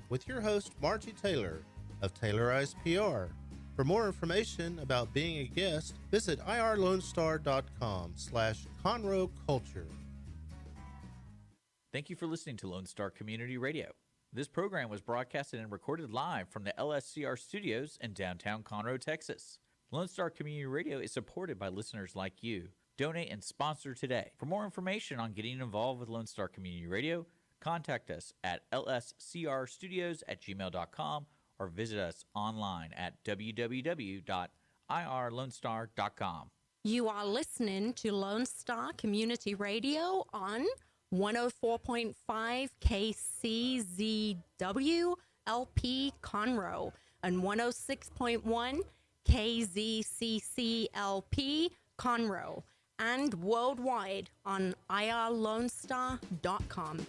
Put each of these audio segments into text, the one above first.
with your host, Margie Taylor of Taylorized PR. For more information about being a guest, visit irlonestar.com/Conroe Thank you for listening to Lone Star Community Radio. This program was broadcasted and recorded live from the LSCR studios in downtown Conroe, Texas. Lone Star Community Radio is supported by listeners like you. Donate and sponsor today. For more information on getting involved with Lone Star Community Radio, contact us at lscrstudios@gmail.com or visit us online at www.irlonestar.com. You are listening to Lone Star Community Radio on 104.5 KCZW LP Conroe and 106.1 KZCCLP Conroe and worldwide on irlonestar.com.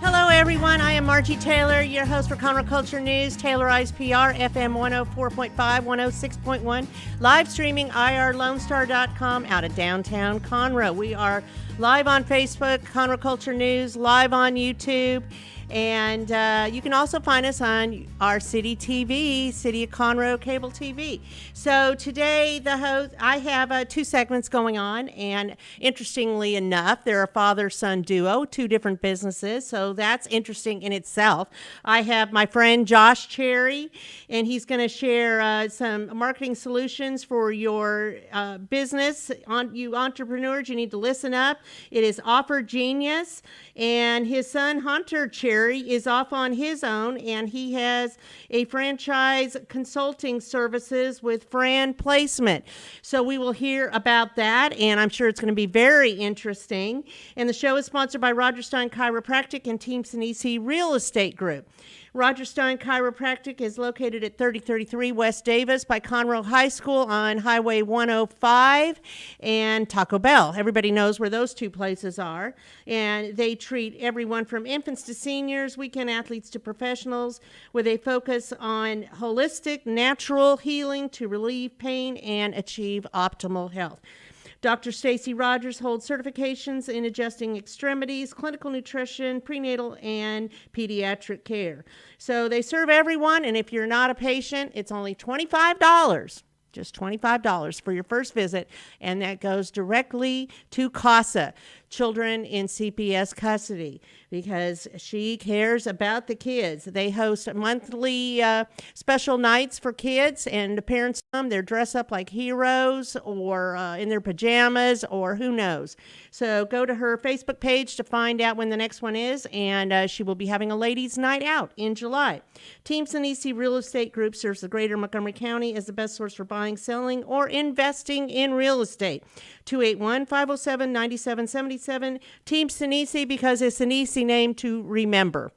Hello, everyone. I am Margie Taylor, your host for Conroe Culture News, Taylorized PR, FM 104.5, 106.1, live streaming irlonestar.com out of downtown Conroe. We are live on Facebook, Conroe Culture News, live on YouTube, and you can also find us on our City TV, City of Conroe Cable TV. So today, I have two segments going on, and interestingly enough, they're a father-son duo, two different businesses, so that's interesting in itself. I have my friend Josh Cherry, and he's going to share some marketing solutions for your business. You entrepreneurs, you need to listen up. It is Offer Genius, and his son Hunter Cherry is off on his own, and he has a franchise consulting services with Fran Placement. So we will hear about that, and I'm sure it's going to be very interesting. And the show is sponsored by Stein Chiropractic and Team Sinisi Real Estate Group. Stein Chiropractic is located at 3033 West Davis by Conroe High School on Highway 105 and Taco Bell. Everybody knows where those two places are. And they treat everyone from infants to seniors, weekend athletes to professionals, with a focus on holistic, natural healing to relieve pain and achieve optimal health. Dr. Stacy Rogers holds certifications in adjusting extremities, clinical nutrition, prenatal, and pediatric care. So they serve everyone, and if you're not a patient, it's only $25. Just $25 for your first visit, and that goes directly to CASA, Children in CPS Custody, because she cares about the kids. They host monthly special nights for kids, and the parents come. They're dressed up like heroes or in their pajamas or who knows. So go to her Facebook page to find out when the next one is, and she will be having a ladies' night out in July. Team Sinisi Real Estate Group serves the greater Montgomery County as the best source for buying, selling, or investing in real estate. 281-507-9777. Team Sinisi, because it's an easy name to remember.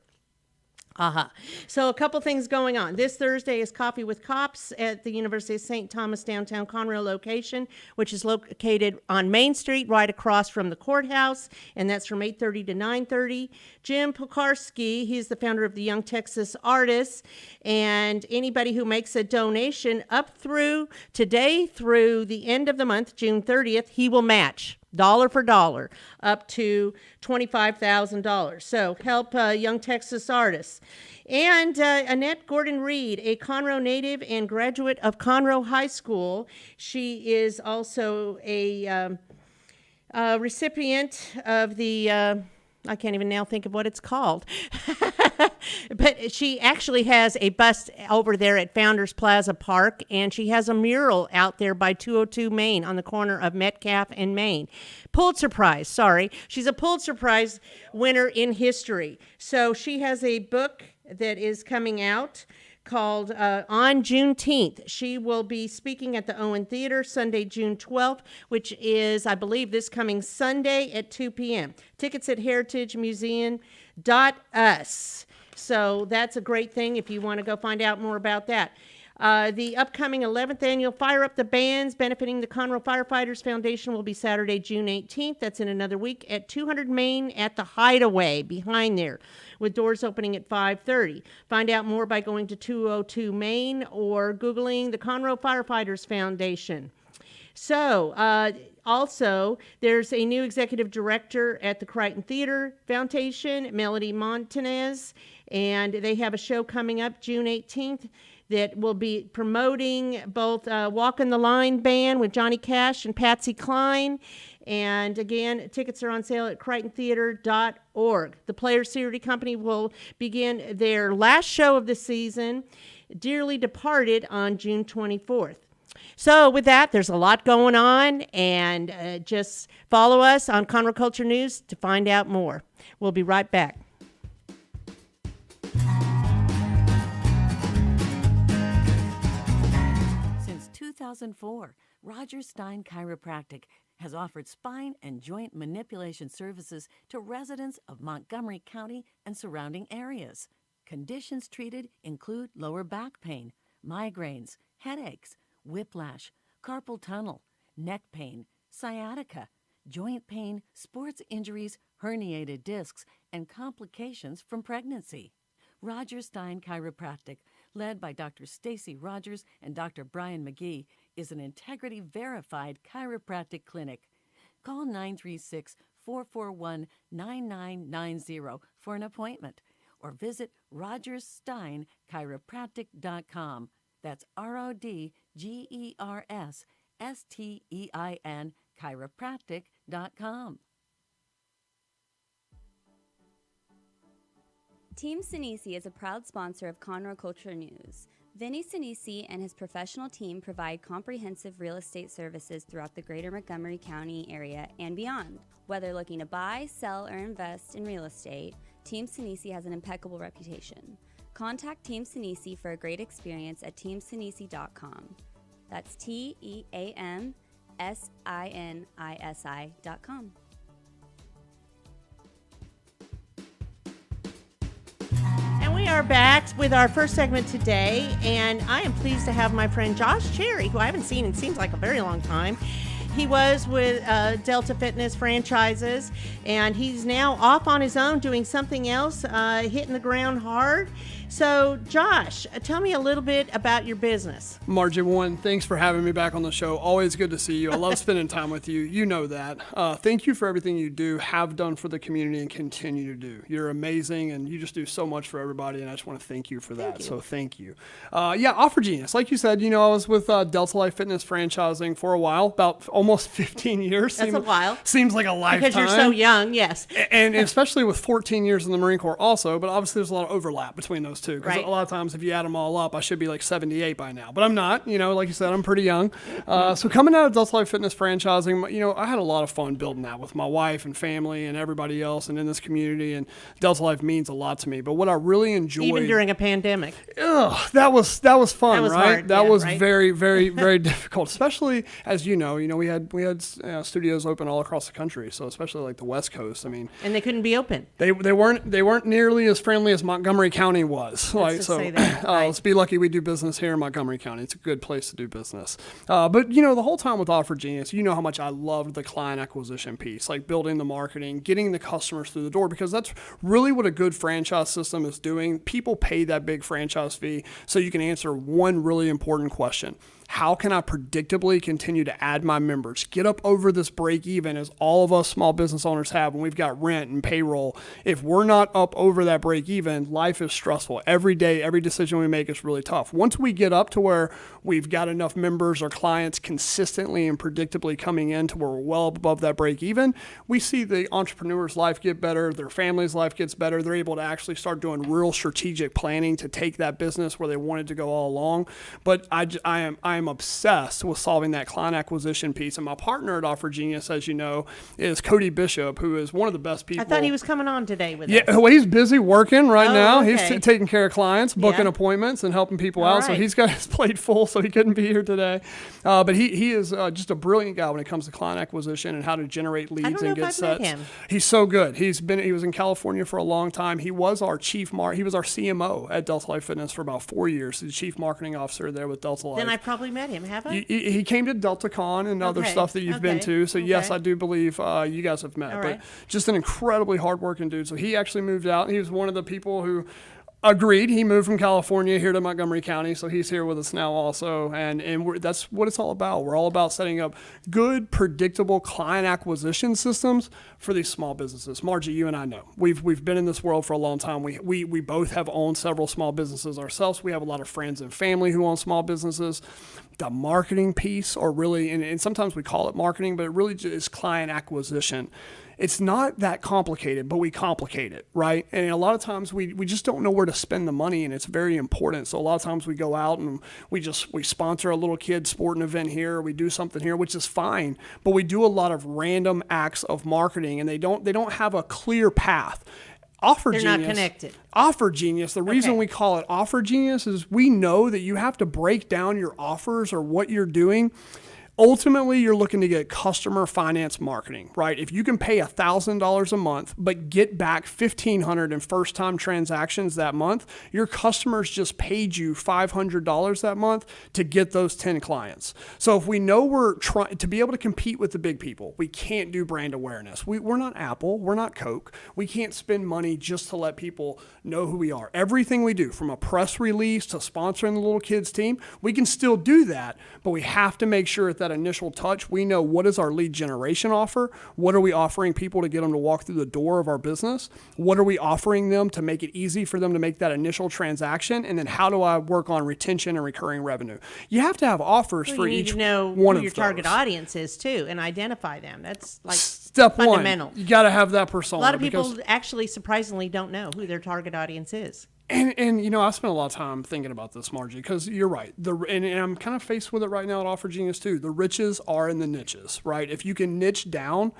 So a couple things going on. This Thursday is Coffee with Cops at the University of St. Thomas downtown Conroe location, which is located on Main Street right across from the courthouse, and that's from 8:30 to 9:30. Jim Pokarski, he's the founder of the Young Texas Artists, and anybody who makes a donation up through today through the end of the month, June 30th, he will match. Dollar for dollar, up to $25,000. So help Young Texas Artists. And Annette Gordon-Reed, a Conroe native and graduate of Conroe High School. She is also a recipient of the, I can't even now think of what it's called. But she actually has a bust over there at Founders Plaza Park, and she has a mural out there by 202 Main on the corner of Metcalf and Main. Pulitzer Prize, sorry. She's a Pulitzer Prize winner in history. So she has a book that is coming out called On Juneteenth. She will be speaking at the Owen Theater Sunday, June 12th, which is, I believe, this coming Sunday at 2 p.m. Tickets at heritagemuseum.us. So that's a great thing if you want to go find out more about that. The upcoming 11th annual Fire Up the Bands benefiting the Conroe Firefighters Foundation will be Saturday, June 18th. That's in another week at 200 Main at the Hideaway behind there, with doors opening at 5:30. Find out more by going to 202 Main or Googling the Conroe Firefighters Foundation. So, Also, there's a new executive director at the Crichton Theater Foundation, Melody Montanez, and they have a show coming up June 18th that will be promoting both Walkin' the Line Band with Johnny Cash and Patsy Cline. And again, tickets are on sale at crichtontheater.org. The Players Theater Company will begin their last show of the season, Dearly Departed, on June 24th. So with that, there's a lot going on, and just follow us on Conroe Culture News to find out more. We'll be right back. Since 2004, Roger Stein Chiropractic has offered spine and joint manipulation services to residents of Montgomery County and surrounding areas. Conditions treated include lower back pain, migraines, headaches, whiplash, carpal tunnel, neck pain, sciatica, joint pain, sports injuries, herniated discs, and complications from pregnancy. Roger Stein Chiropractic, led by Dr. Stacy Rogers and Dr. Brian McGee, is an integrity-verified chiropractic clinic. Call 936-441-9990 for an appointment, or visit rogerssteinchiropractic.com. That's RODGERSSTEIN chiropractic.com. Team Sinisi is a proud sponsor of Conroe Culture News. Vinny Sinisi and his professional team provide comprehensive real estate services throughout the greater Montgomery County area and beyond. Whether looking to buy, sell, or invest in real estate, Team Sinisi has an impeccable reputation. Contact Team Sinisi for a great experience at teamsinisi.com. That's TEAMSINISI.com. We are back with our first segment today, and I am pleased to have my friend Josh Cherry, who I haven't seen in seems like a very long time. He was with Delta Fitness Franchises, and he's now off on his own doing something else, hitting the ground hard. So, Josh, tell me a little bit about your business. Margie, one, thanks for having me back on the show. Always good to see you. I love spending time with you. You know that. Thank you for everything you do, have done for the community, and continue to do. You're amazing, and you just do so much for everybody, and I just want to thank you for that. So thank you. Offer Genius. Like you said, I was with Delta Life Fitness Franchising for a while, about almost 15 years. That's a while. Seems like a lifetime. Because you're so young, yes. And especially with 14 years in the Marine Corps also, but obviously there's a lot of overlap between those two. Because right. A lot of times if you add them all up, I should be like 78 by now. But I'm not, like you said, I'm pretty young. So coming out of Delta Life Fitness Franchising, I had a lot of fun building that with my wife and family and everybody else and in this community. And Delta Life means a lot to me. But what I really enjoyed... Even during a pandemic. That was fun, that was right? hard, that was right? very, very, very difficult, especially as we had studios open all across the country. So especially like the West Coast, and they couldn't be open. They weren't nearly as friendly as Montgomery County was. Say that. Right. Let's be lucky we do business here in Montgomery County. It's a good place to do business. But the whole time with Offer Genius, you know how much I loved the client acquisition piece, like building the marketing, getting the customers through the door, because that's really what a good franchise system is doing. People pay that big franchise fee so you can answer one really important question. How can I predictably continue to add my members, get up over this break even as all of us small business owners have when we've got rent and payroll? If we're not up over that break even, life is stressful. Every day, every decision we make is really tough. Once we get up to where we've got enough members or clients consistently and predictably coming in to where we're well above that break even, we see the entrepreneur's life get better, their family's life gets better. They're able to actually start doing real strategic planning to take that business where they wanted to go all along. But I am obsessed with solving that client acquisition piece. And my partner at Offer Genius, as you know, is Cody Bishop, who is one of the best people. I thought he was coming on today with us. Yeah, well, he's busy working right now. Okay. He's taking care of clients, booking appointments, and helping people out. Right. So he's got his plate full, so he couldn't be here today. But he is just a brilliant guy when it comes to client acquisition and how to generate leads and get sets. Met him. He's so good. He was in California for a long time. He was our he was our CMO at Delta Life Fitness for about 4 years. He's the chief marketing officer there with Delta Life. Then I probably met him, have I? He came to DeltaCon and other stuff that you've been to. So yes, I do believe you guys have met. But just an incredibly hardworking dude. So he actually moved out. He was one of the people who Agreed. He moved from California here to Montgomery County, so he's here with us now also, and that's what it's all about. We're all about setting up good, predictable client acquisition systems for these small businesses. Margie, you and I know we've been in this world for a long time. We both have owned several small businesses ourselves. We have a lot of friends and family who own small businesses. The marketing piece, or really, and sometimes we call it marketing, but it really just is client acquisition. It's not that complicated, but we complicate it, right? And a lot of times we just don't know where to spend the money, and it's very important. So a lot of times we go out and we sponsor a little kid sporting event here, we do something here, which is fine, but we do a lot of random acts of marketing, and they don't have a clear path. They're not connected. Offer Genius. The reason we call it Offer Genius is we know that you have to break down your offers or what you're doing. Ultimately, you're looking to get customer finance marketing, right? If you can pay $1,000 a month, but get back $1,500 in first-time transactions that month, your customers just paid you $500 that month to get those 10 clients. So if we know we're trying to be able to compete with the big people, we can't do brand awareness. We're not Apple. We're not Coke. We can't spend money just to let people know who we are. Everything we do, from a press release to sponsoring the little kids team, we can still do that, but we have to make sure that initial touch, we know what is our lead generation offer, what are we offering people to get them to walk through the door of our business, what are we offering them to make it easy for them to make that initial transaction, and then how do I work on retention and recurring revenue. You have to have offers for each one of those. You need to know who your target audience is too, and identify them. That's like step fundamental. One. You got to have that persona. A lot of people actually surprisingly don't know who their target audience is. And you know, I spent a lot of time thinking about this, Margie, because you're right. And I'm kind of faced with it right now at Offer Genius too. The riches are in the niches, right? If you can niche down,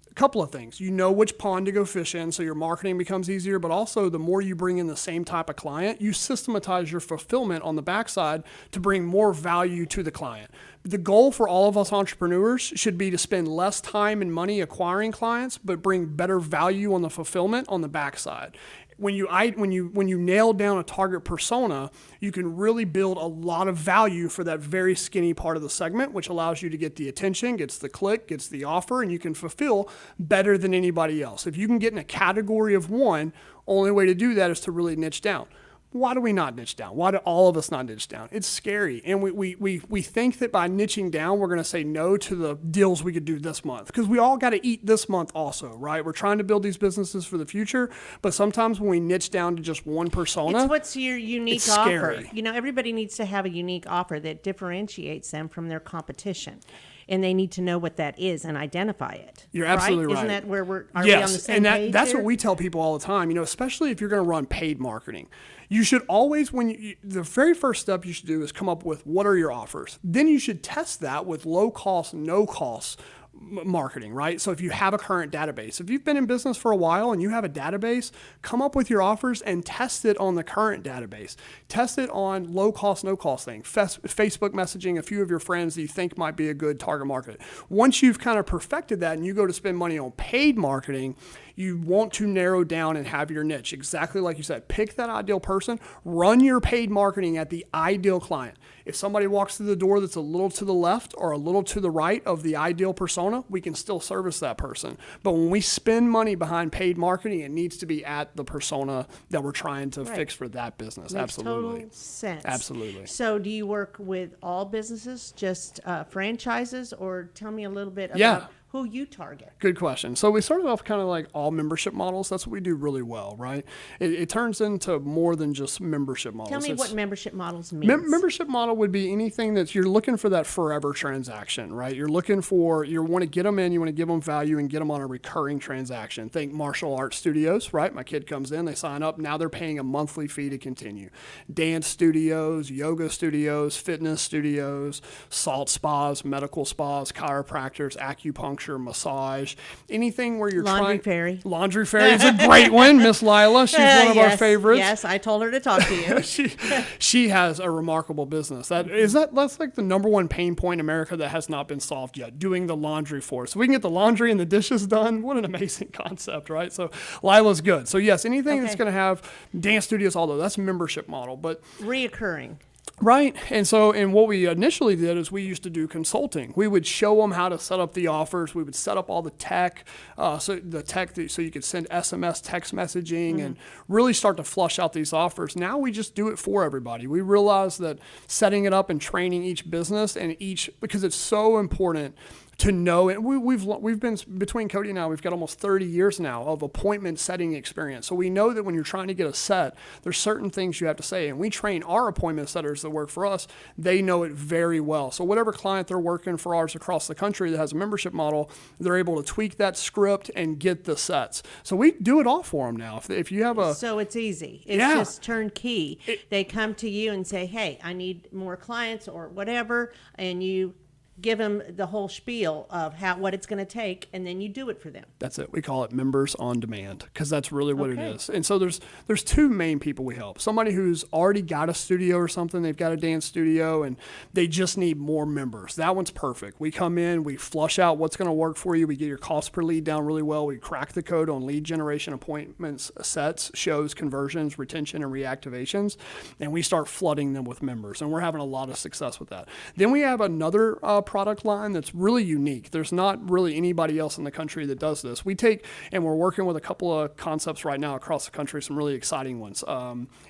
a couple of things. You know which pond to go fish in, so your marketing becomes easier, but also the more you bring in the same type of client, you systematize your fulfillment on the backside to bring more value to the client. The goal for all of us entrepreneurs should be to spend less time and money acquiring clients, but bring better value on the fulfillment on the backside. When you nail down a target persona, you can really build a lot of value for that very skinny part of the segment, which allows you to get the attention, gets the click, gets the offer, and you can fulfill better than anybody else. If you can get in a category of one, only way to do that is to really niche down. Why do we not niche down? Why do all of us not niche down? It's scary. And we think that by niching down, we're going to say no to the deals we could do this month, because we all got to eat this month also, right? We're trying to build these businesses for the future. But sometimes when we niche down to just one persona, it's what's your unique it's offer. Scary. You know, everybody needs to have a unique offer that differentiates them from their competition. And they need to know what that is and identify it. You're absolutely right. Isn't that where we on the same page? And that's here? what we tell people all the time, you know, especially if you're going to run paid marketing. You should always, the very first step you should do is come up with what are your offers. Then you should test that with low cost, no cost marketing, right? So if you have a current database, if you've been in business for a while and you have a database, come up with your offers and test it on the current database. Test it on low cost, no cost thing. Facebook messaging a few of your friends that you think might be a good target market. Once you've kind of perfected that and you go to spend money on paid marketing, you want to narrow down and have your niche. Exactly like you said, pick that ideal person, run your paid marketing at the ideal client. If somebody walks through the door that's a little to the left or a little to the right of the ideal persona, we can still service that person. But when we spend money behind paid marketing, it needs to be at the persona that we're trying to fix for that business. Makes Absolutely. Total sense. Absolutely. So do you work with all businesses, just franchises, or tell me a little bit about who you target? Good question. So we started off kind of like all membership models. That's what we do really well, right? It turns into more than just membership models. Tell me what membership models means. Membership model would be anything that you're looking for that forever transaction, right? You're looking for, you want to get them in, you want to give them value and get them on a recurring transaction. Think martial arts studios, right? My kid comes in, they sign up, now they're paying a monthly fee to continue. Dance studios, yoga studios, fitness studios, salt spas, medical spas, chiropractors, acupuncture, massage, anything where you're Laundry Fairy. Laundry Fairy is a great one. Miss Lila, she's one of our favorites. Yes, I told her to talk to you. she has a remarkable business. That's like the number one pain point in America that has not been solved yet, doing the laundry for us. So we can get the laundry and the dishes done. What an amazing concept, right? So Lila's good. So yes, anything that's going to have dance studios, although that's a membership model, but reoccurring. Right. And what we initially did is we used to do consulting. We would show them how to set up the offers. We would set up all the tech, so you could send SMS text messaging and really start to flush out these offers. Now we just do it for everybody. We realize that setting it up and training each business because it's so important to know it. We've been, between Cody and I, we've got almost 30 years now of appointment setting experience. So we know that when you're trying to get a set, there's certain things you have to say, and we train our appointment setters that work for us. They know it very well. So whatever client they're working for ours across the country that has a membership model, they're able to tweak that script and get the sets. So we do it all for them now. If you have so it's easy. It's just turnkey. They come to you and say, hey, I need more clients or whatever, and you give them the whole spiel of what it's going to take, and then you do it for them. That's it. We call it members on demand because that's really what it is. And so there's two main people we help. Somebody who's already got a studio or something, they've got a dance studio, and they just need more members. That one's perfect. We come in, we flush out what's going to work for you. We get your cost per lead down really well. We crack the code on lead generation, appointments, sets, shows, conversions, retention, and reactivations, and we start flooding them with members, and we're having a lot of success with that. Then we have another product line that's really unique. There's not really anybody else in the country that does this. We take, and we're working with a couple of concepts right now across the country, some really exciting ones.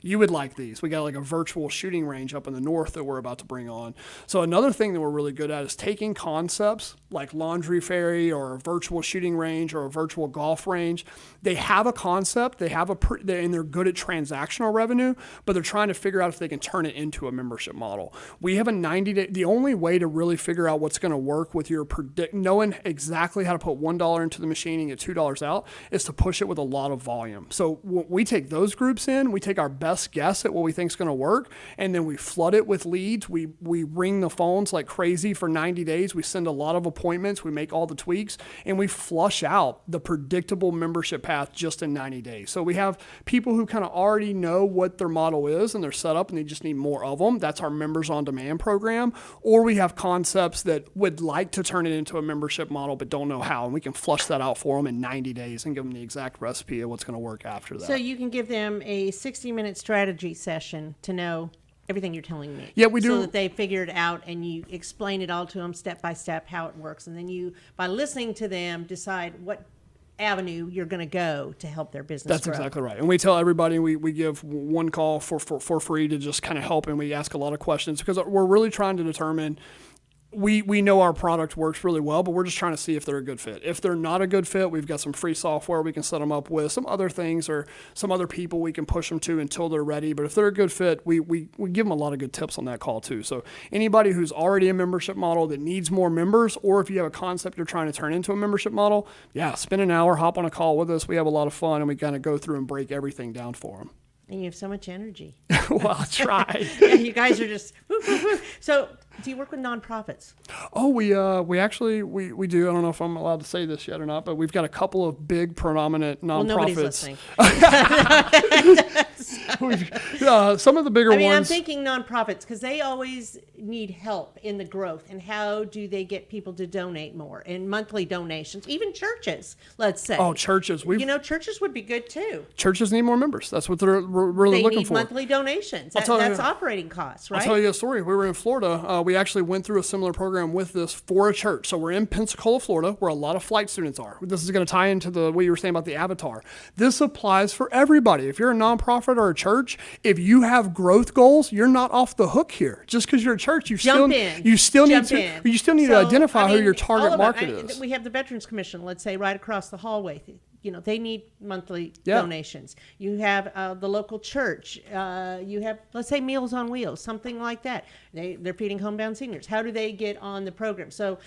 You would like these. We got like a virtual shooting range up in the north that we're about to bring on. So another thing that we're really good at is taking concepts like Laundry Ferry or a virtual shooting range or a virtual golf range. They have a concept, and they're good at transactional revenue, but they're trying to figure out if they can turn it into a membership model. We have a 90-day, the only way to really figure out what's going to work with your knowing exactly how to put $1 into the machine and get $2 out is to push it with a lot of volume. So we take those groups in, we take our best guess at what we think is going to work, and then we flood it with leads. We ring the phones like crazy for 90 days. We send a lot of appointments. We make all the tweaks, and we flush out the predictable membership path just in 90 days. So we have people who kind of already know what their model is and they're set up and they just need more of them. That's our members on demand program. Or we have concepts that would like to turn it into a membership model but don't know how, and we can flush that out for them in 90 days and give them the exact recipe of what's going to work after that. So you can give them a 60-minute strategy session to know everything you're telling me. Yeah, we do. So that they figure it out and you explain it all to them step by step how it works. And then you, by listening to them, decide what avenue you're going to go to help their business That's grow. Exactly right. And we tell everybody, we give one call for free to just kind of help, and we ask a lot of questions because we're really trying to determine. We know our product works really well, but we're just trying to see if they're a good fit. If they're not a good fit, we've got some free software we can set them up with, some other things or some other people we can push them to until they're ready. But if they're a good fit, we give them a lot of good tips on that call too. So anybody who's already a membership model that needs more members, or if you have a concept you're trying to turn into a membership model, spend an hour, hop on a call with us. We have a lot of fun, and we kind of go through and break everything down for them. And you have so much energy. Well, I'll try. Yeah, you guys are just woo, woo, woo. So do you work with nonprofits? Oh, we actually do. I don't know if I'm allowed to say this yet or not, but we've got a couple of big prominent nonprofits. Well, nobody's listening. Some of the bigger ones. I'm thinking nonprofits because they always need help in the growth. And how do they get people to donate more? And monthly donations, even churches, let's say. Oh, churches. Churches would be good too. Churches need more members. That's what they're really looking for. They need monthly donations. That's operating costs, right? I'll tell you a story. We were in Florida. We actually went through a similar program with this for a church. So we're in Pensacola, Florida, where a lot of flight students are. This is going to tie into what you were saying about the avatar. This applies for everybody. If you're a nonprofit or a church, if you have growth goals, you're not off the hook here. Just because you're a church, you still need to identify who your target market is. We have the Veterans Commission, let's say, right across the hallway. They need monthly donations. You have the local church. You have, let's say, Meals on Wheels, something like that. They're feeding homebound seniors. How do they get on the program? So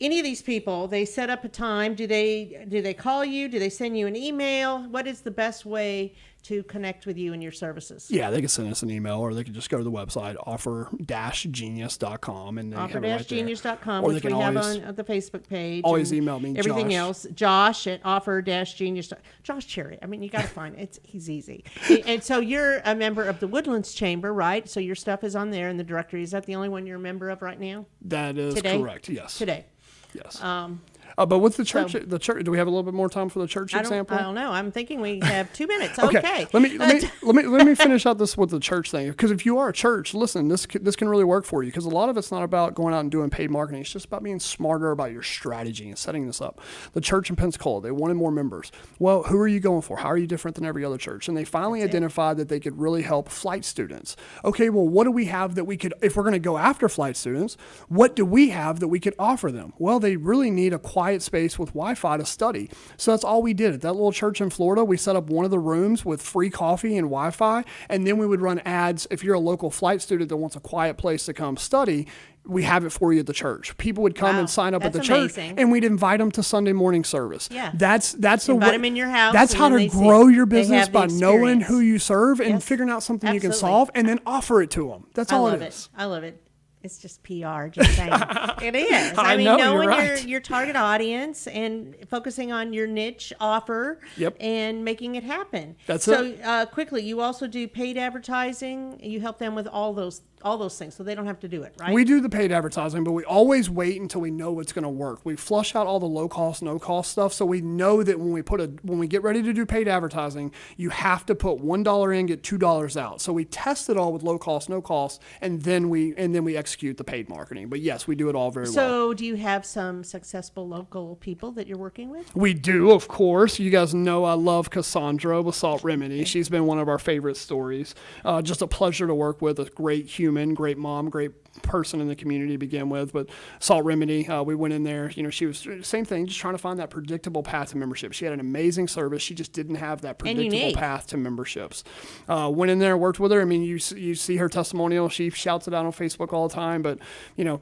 any of these people, they set up a time. Do they call you? Do they send you an email? What is the best way to connect with you and your services? Yeah, they can send us an email, or they can just go to the website, offer-genius.com. And offer-genius.com, which we have on the Facebook page. Always email me, everything Josh. else, Josh at offer-genius. Josh Cherry. I mean, you got to find it. He's easy. And so you're a member of the Woodlands Chamber, right? So your stuff is on there in the directory. Is that the only one you're a member of right now? That is correct, yes. Today. Yes. But what's the church? The church. Do we have a little bit more time for the church example? I don't know. I'm thinking we have 2 minutes. Okay. Okay. Let me finish out this with the church thing. Because if you are a church, listen, this can really work for you. Because a lot of it's not about going out and doing paid marketing. It's just about being smarter about your strategy and setting this up. The church in Pensacola, they wanted more members. Well, who are you going for? How are you different than every other church? And they finally identified that they could really help flight students. Okay, well, what do we have that we could, if we're going to go after flight students, what do we have that we could offer them? Well, they really need a quiet space with Wi-Fi to study. So that's all we did. At that little church in Florida, we set up one of the rooms with free coffee and Wi-Fi, and then we would run ads. If you're a local flight student that wants a quiet place to come study, we have it for you at the church. People would come and sign up at the church, and we'd invite them to Sunday morning service. Yeah, that's invite them in your house. That's how to grow your business, by knowing who you serve and Yes. figuring out something you can Absolutely. solve, and then offer it to them. That's all it is. I love it. It's just PR, just saying. It is. I mean, know, you're knowing right. your target audience and focusing on your niche offer and making it happen. That's it. So quickly, you also do paid advertising. You help them with all those things, so they don't have to do it, right? We do the paid advertising, but we always wait until we know what's going to work. We flush out all the low cost, no cost stuff, so we know that when we get ready to do paid advertising, you have to put $1 in, get $2 out. So we test it all with low cost, no cost, and then we execute the paid marketing. But yes, we do it all very well. So do you have some successful local people that you're working with? We do, of course. You guys know I love Cassandra with Salt Remedy. She's been one of our favorite stories. Just a pleasure to work with, a great human, great mom, great person in the community to begin with. But Salt Remedy, we went in there, she was same thing, just trying to find that predictable path to membership. She had an amazing service. She just didn't have that predictable path to memberships. Went in there, worked with her. I mean, you see her testimonial. She shouts it out on Facebook all the time, but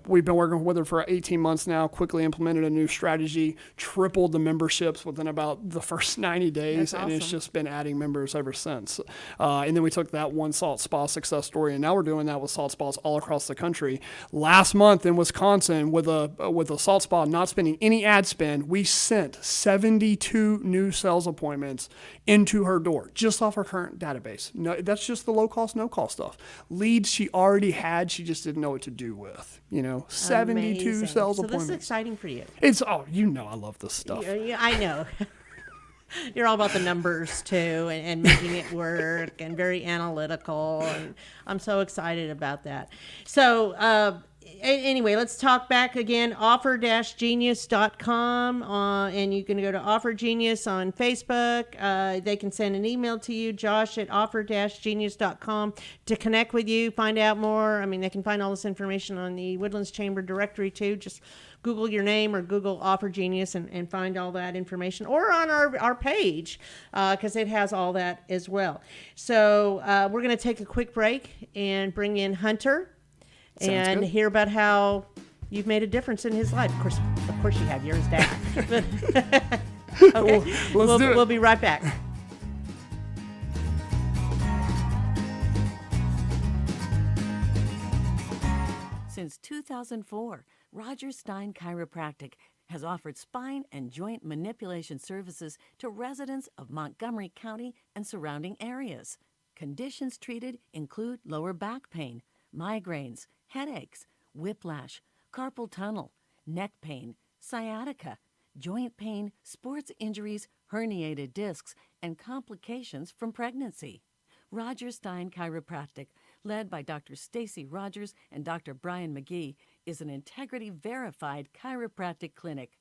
we've been working with her for 18 months now, quickly implemented a new strategy, tripled the memberships within about the first 90 days. That's awesome. And it's just been adding members ever since. And then we took that one Salt Spa success story, and now we're doing that with Salt Spas all across the country. Last month in Wisconsin, with a Salt Spa not spending any ad spend, we sent 72 new sales appointments into her door just off her current database. No, that's just the low cost, no cost stuff. Leads she already had, she just didn't know what to do with. 72 Amazing. sales so appointments. This is exciting for you. It's I love this stuff. Yeah, I know. You're all about the numbers too, and making it work, and very analytical, and I'm so excited about that. So anyway, let's talk back again. Offer-genius.com, and you can go to Offer Genius on Facebook. They can send an email to you, Josh at offer-genius.com, to connect with you, find out more. I mean, they can find all this information on the Woodlands Chamber directory too. Just Google your name or Google Offer Genius and find all that information, or on our page, because it has all that as well. So we're going to take a quick break and bring in Hunter and hear about how you've made a difference in his life. Of course you have. You're his dad. Okay, we'll be right back. Since 2004, Stein Chiropractic has offered spine and joint manipulation services to residents of Montgomery County and surrounding areas. Conditions treated include lower back pain, migraines, headaches, whiplash, carpal tunnel, neck pain, sciatica, joint pain, sports injuries, herniated discs, and complications from pregnancy. Stein Chiropractic, led by Dr. Stacy Rogers and Dr. Brian McGee, is an integrity-verified chiropractic clinic.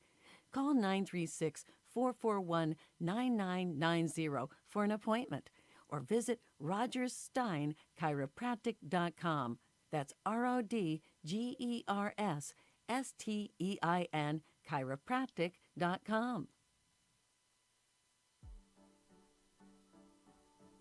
Call 936-441-9990 for an appointment, or visit rogerssteinchiropractic.com. That's RODGERSSTEIN chiropractic.com.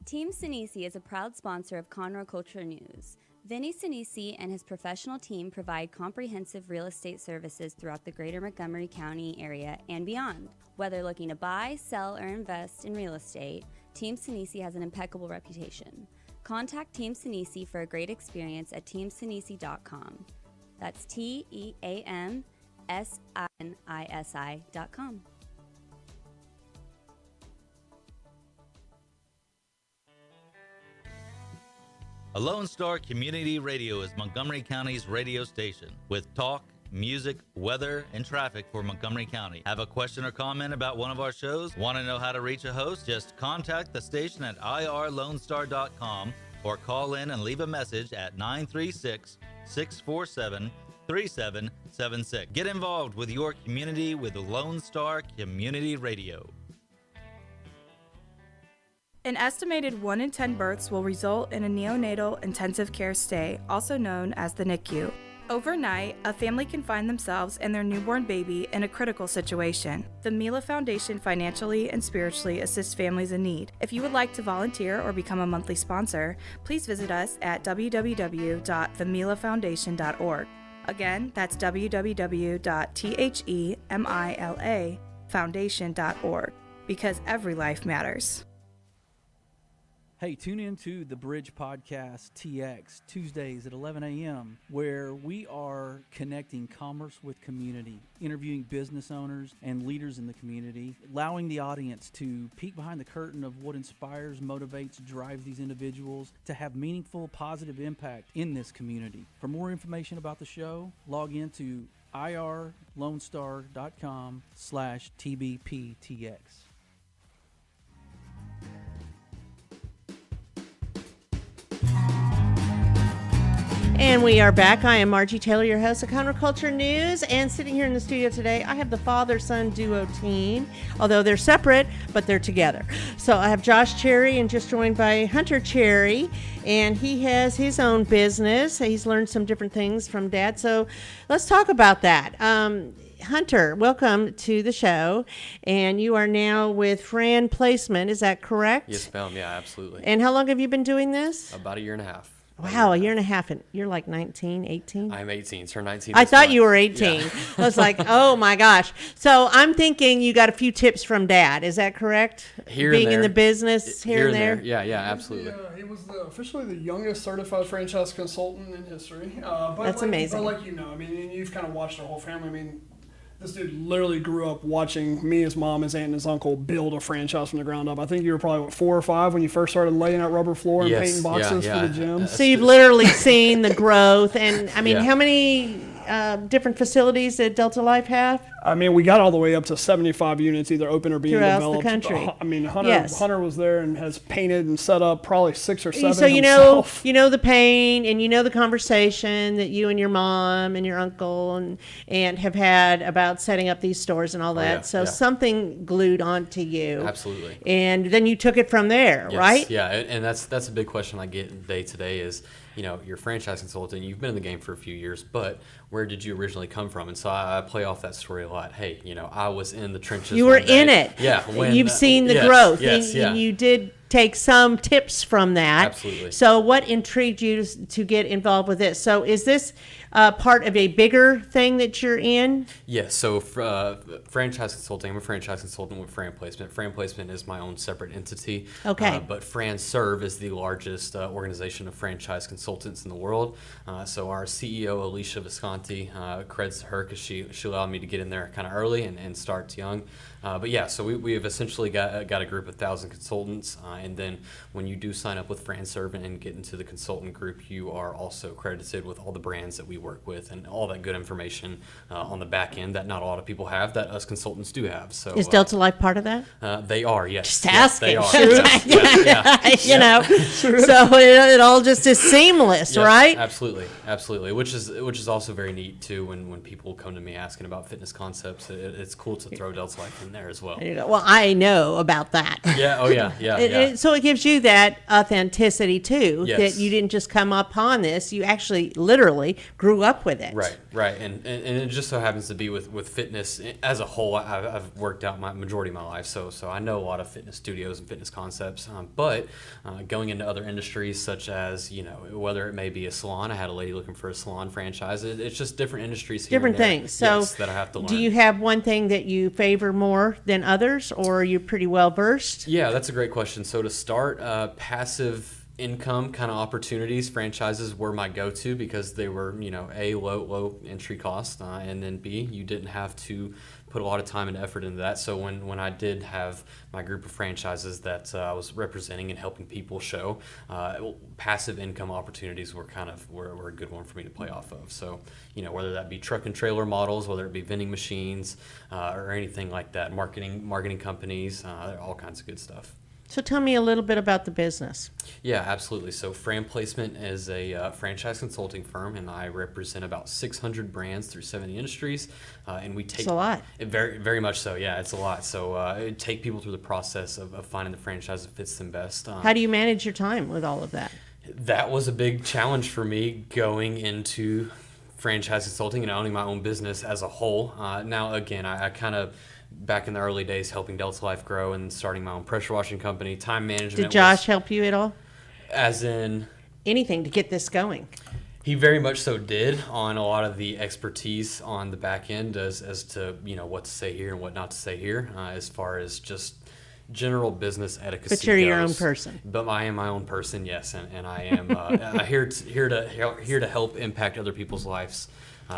Team Sinisi is a proud sponsor of Conroe Culture News. Vinny Sinisi and his professional team provide comprehensive real estate services throughout the greater Montgomery County area and beyond. Whether looking to buy, sell, or invest in real estate, Team Sinisi has an impeccable reputation. Contact Team Sinisi for a great experience at teamsinisi.com. That's TEAMSINISI.com. A Lone Star Community Radio is Montgomery County's radio station with talk, music, weather, and traffic for Montgomery County. Have a question or comment about one of our shows? Want to know how to reach a host? Just contact the station at irlonestar.com or call in and leave a message at 936-647-3776. Get involved with your community with Lone Star Community Radio. An estimated 1 in 10 births will result in a neonatal intensive care stay, also known as the NICU. Overnight, a family can find themselves and their newborn baby in a critical situation. The Mila Foundation financially and spiritually assists families in need. If you would like to volunteer or become a monthly sponsor, please visit us at www.themilafoundation.org. Again, that's www.themilafoundation.org, because every life matters. Hey, tune in to the Bridge Podcast TX Tuesdays at 11 a.m., where we are connecting commerce with community, interviewing business owners and leaders in the community, allowing the audience to peek behind the curtain of what inspires, motivates, drives these individuals to have meaningful, positive impact in this community. For more information about the show, log in to irlonestar.com/TBPTX. And we are back. I am Margie Taylor, your host of Counterculture News. And sitting here in the studio today, I have the father-son duo team. Although they're separate, but they're together. So I have Josh Cherry and just joined by Hunter Cherry. And he has his own business. He's learned some different things from Dad. So let's talk about that. Hunter, welcome to the show. And you are now with Fran Placement. Is that correct? Yes, ma'am. Yeah, absolutely. And how long have you been doing this? About a year and a half. Wow, a year and a half, and you're like 19, 18? I'm 18, turned 19. I thought you were 18. Yeah. I was like, oh my gosh. So I'm thinking you got a few tips from Dad. Is that correct? Here Being and there. in the business here and there? Yeah, absolutely. He was officially the youngest certified franchise consultant in history. That's amazing. But like you know, I mean, you've kind of watched our whole family. I mean, this dude literally grew up watching me, his mom, his aunt, and his uncle build a franchise from the ground up. I think you were probably, 4 or 5 when you first started laying out rubber floor and painting boxes for the gym? So you've literally seen the growth. And, I mean, how many different facilities did Delta Life have? I mean, we got all the way up to 75 units, either open or being throughout developed. The country. I mean, Hunter was there and has painted and set up probably 6 or 7 So himself. you know the pain, and you know the conversation that you and your mom and your uncle and have had about setting up these stores and all that. Something glued onto you. Absolutely. And then you took it from there, right? Yeah, and that's a big question I get day to day is, you know, you're a franchise consultant, you've been in the game for a few years, but where did you originally come from? And so I play off that story a lot. Hey, you know, I was in the trenches. You were in it. Yeah. You've seen the growth. And you did take some tips from that. Absolutely. So what intrigued you to get involved with this? So is this part of a bigger thing that you're in? Yes. So franchise consulting, I'm a franchise consultant with Fran Placement. Fran Placement is my own separate entity. Okay. But Fran Serve is the largest organization of franchise consultants in the world. So our CEO, Alicia Visconti, creds to her because she allowed me to get in there kind of early and start young. But yeah, so we have essentially got a group of 1,000 consultants, and then when you do sign up with Fran Serve and get into the consultant group, you are also credited with all the brands that we work with and all that good information on the back end that not a lot of people have that us consultants do have. So is Delta Life part of that? They are, yes. Just asking. They are. Yes. You know, so it all just is seamless, right? Absolutely. Which is also very neat too. When people come to me asking about fitness concepts, it's cool to throw Delta Life in there as well. Well, I know about that. Yeah. Oh yeah. So it gives you that authenticity too. Yes. That you didn't just come upon this; you actually, literally, grew up with it. Right. And it just so happens to be with fitness as a whole. I've worked out my majority of my life, so I know a lot of fitness studios and fitness concepts. But going into other industries, such as whether it may be a salon, I had a lady looking for a salon franchise. It's just different industries. Different things. So that I have to learn. Do you have one thing that you favor more than others, or are you pretty well versed? Yeah, that's a great question. So to start, passive income kind of opportunities, franchises were my go-to because they were, A, low entry cost, and then B, you didn't have to put a lot of time and effort into that. So when I did have my group of franchises that I was representing and helping people show, passive income opportunities were were a good one for me to play off of. So, whether that be truck and trailer models, whether it be vending machines, or anything like that, marketing companies, all kinds of good stuff. So tell me a little bit about the business. Yeah, absolutely. So Fran Placement is a franchise consulting firm, and I represent about 600 brands through 70 industries. And we take It's a lot. Very, very much so. Yeah, it's a lot. So take people through the process of finding the franchise that fits them best. How do you manage your time with all of that? That was a big challenge for me going into franchise consulting and owning my own business as a whole. Now, again, I kind of, back in the early days, helping Delta Life grow and starting my own pressure washing company, time management. Did Josh help you at all? As in? Anything to get this going. He very much so did on a lot of the expertise on the back end as to, what to say here and what not to say here, as far as just general business etiquette. But you're your own person. But I am my own person, yes, and I am here to help impact other people's lives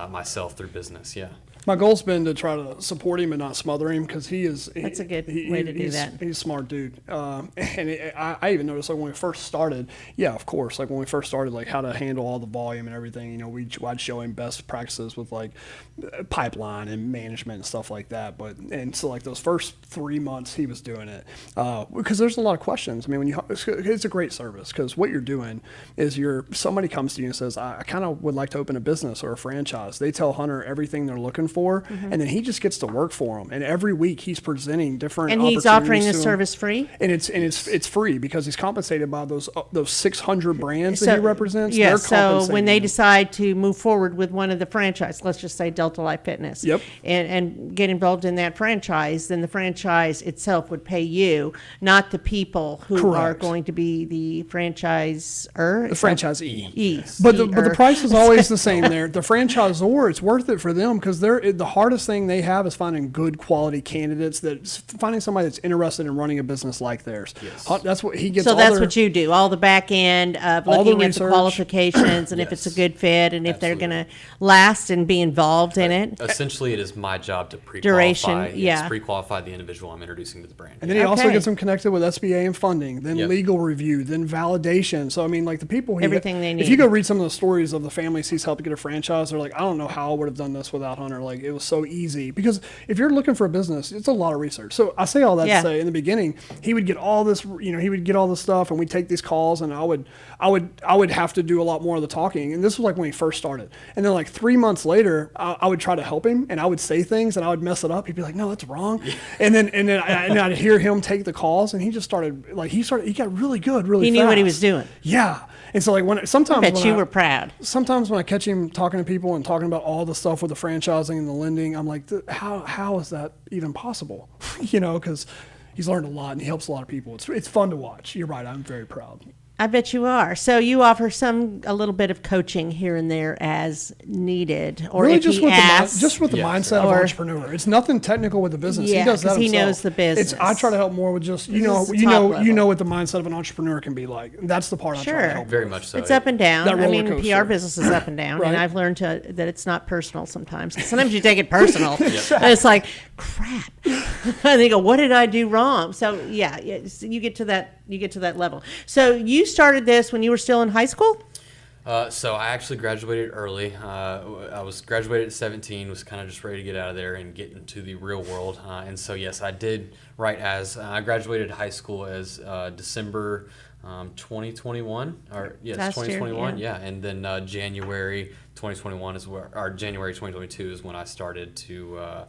myself through business. Yeah. My goal's been to try to support him and not smother him, because That's a good way to do that. He's a smart dude. I even noticed, like, when we first started, of course, like when we first started, like how to handle all the volume and everything, I'd show him best practices with like pipeline and management and stuff like that. So like those first 3 months he was doing it, because there's a lot of questions. I mean, it's a great service, because what you're doing is somebody comes to you and says, I kind of would like to open a business or a franchise. They tell Hunter everything they're looking for, and then he just gets to work for them. And every week he's presenting different and opportunities. He's offering the service free? And it's free, because he's compensated by those 600 brands that he represents. Yeah, so when they decide to move forward with one of the franchise, let's just say Delta Life Fitness, and get involved in that franchise, then the franchise itself would pay you, not the people who are going to be the franchisor. The franchisee. But the price is always the same there. The franchisor, it's worth it for them, because the hardest thing they have is finding good quality candidates, finding somebody that's interested in running a business like theirs. Yes. That's what he gets. So that's what you do, all the back end of looking at the qualifications and if it's a good fit and if they're going to last and be involved in it. Essentially, it is my job to pre-qualify the individual I'm introducing to the brand. And then he also gets them connected with SBA and funding, then legal review, then validation. So I mean, like the people everything they need. If you go read some of the stories of the families he's helped get a franchise, they're like, I don't know how I would have done this without Hunter. Like, it was so easy, because if you're looking for a business, it's a lot of research. So I say all that to say, in the beginning, he would get all this, he would get all this stuff, and we'd take these calls, and I would have to do a lot more of the talking. And this was like when he first started. And then like 3 months later, I would try to help him, and I would say things, and I would mess it up. He'd be like, no, that's wrong. And then I'd hear him take the calls, and he just started, he got really good really fast. He knew what he was doing. Yeah. And so like I bet you were proud. Sometimes when I catch him talking to people and talking about all the stuff with the franchising and the lending, I'm like, how is that even possible? Because he's learned a lot and he helps a lot of people. It's fun to watch. You're right. I'm very proud. I bet you are. So you offer a little bit of coaching here and there as needed, or really if just he asks, just with the mindset of entrepreneur. It's nothing technical with the business. Yeah, he does that himself. He knows the business. I try to help more with just you know what the mindset of an entrepreneur can be like. That's the part I try to help. Very much so. It's up and down. That I mean, roller PR coaster. business is up and down, Right. and I've learned that it's not personal sometimes. Sometimes you take it personal, and it's like, crap. And they go, what did I do wrong? So so you get to that level. So you started this when you were still in high school? So I actually graduated early. I was graduated at 17, was kind of just ready to get out of there and get into the real world. And so, yes, I did right as I graduated high school as December 2021. Last 2021. year, yeah. And then January 2021 or January 2022 is when I started to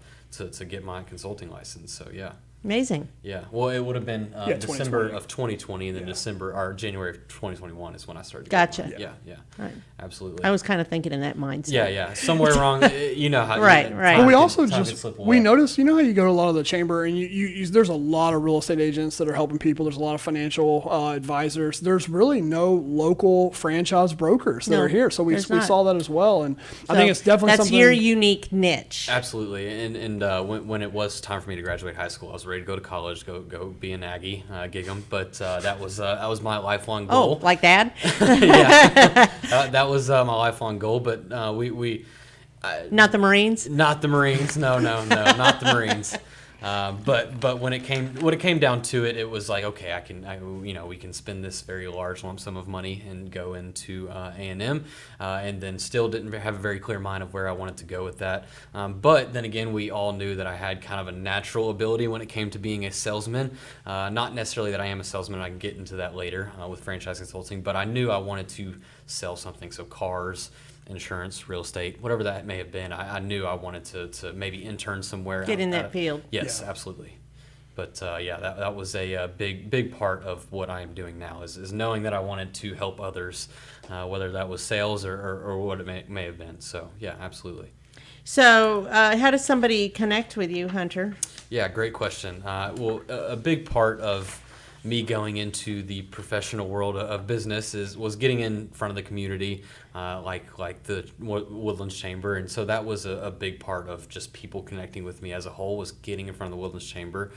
get my consulting license. So, yeah. Amazing. Yeah. Well, it would have been December of 2020, and then January of 2021 is when I started. Gotcha. Yeah. Right. Absolutely. I was kind of thinking in that mindset. Yeah. Somewhere wrong. You know how. Right. But we also we noticed, how you go to a lot of the chamber and you there's a lot of real estate agents that are helping people. There's a lot of financial advisors. There's really no local franchise brokers that are here. So we saw that as well. And I think it's definitely that's your unique niche. Absolutely. And when it was time for me to graduate high school, I was ready to go to college, go be an Aggie, gig 'em. But that was my lifelong goal. Oh, like Dad? Yeah. That was my lifelong goal. But Not the Marines? Not the Marines. No, not the Marines. But when it came down to it, it was like, okay, we can spend this very large lump sum of money and go into A&M, and then still didn't have a very clear mind of where I wanted to go with that. But then again, we all knew that I had kind of a natural ability when it came to being a salesman. Not necessarily that I am a salesman. I can get into that later with franchise consulting, but I knew I wanted to sell something. So cars, insurance, real estate, whatever that may have been, I knew I wanted to maybe intern somewhere. Get in that field. Yes, absolutely. But that was a big part of what I am doing now is knowing that I wanted to help others, whether that was sales or what it may have been. So yeah, absolutely. So how does somebody connect with you, Hunter? Yeah, great question. Well, a big part of me going into the professional world of business was getting in front of the community, like the Woodlands Chamber, and so that was a big part of just people connecting with me as a whole, was getting in front of the Woodlands Chamber.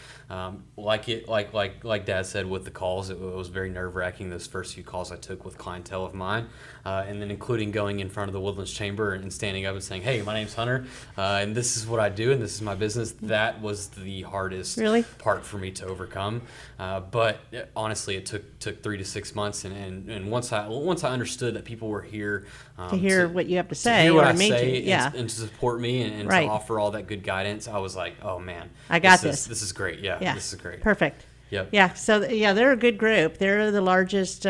Like Dad said, with the calls, it was very nerve-wracking those first few calls I took with clientele of mine, and then including going in front of the Woodlands Chamber and standing up and saying, "Hey, my name's Hunter, and this is what I do, and this is my business." That was the hardest part for me to overcome. But honestly, it took 3 to 6 months, and once I understood that people were here to hear what you have to say, to hear what I meet say, you. and to support me and to offer all that good guidance, I was like, oh man, I got this. This is great. Yeah, this is great. Perfect. Yep. Yeah. So they're a good group. They're the largest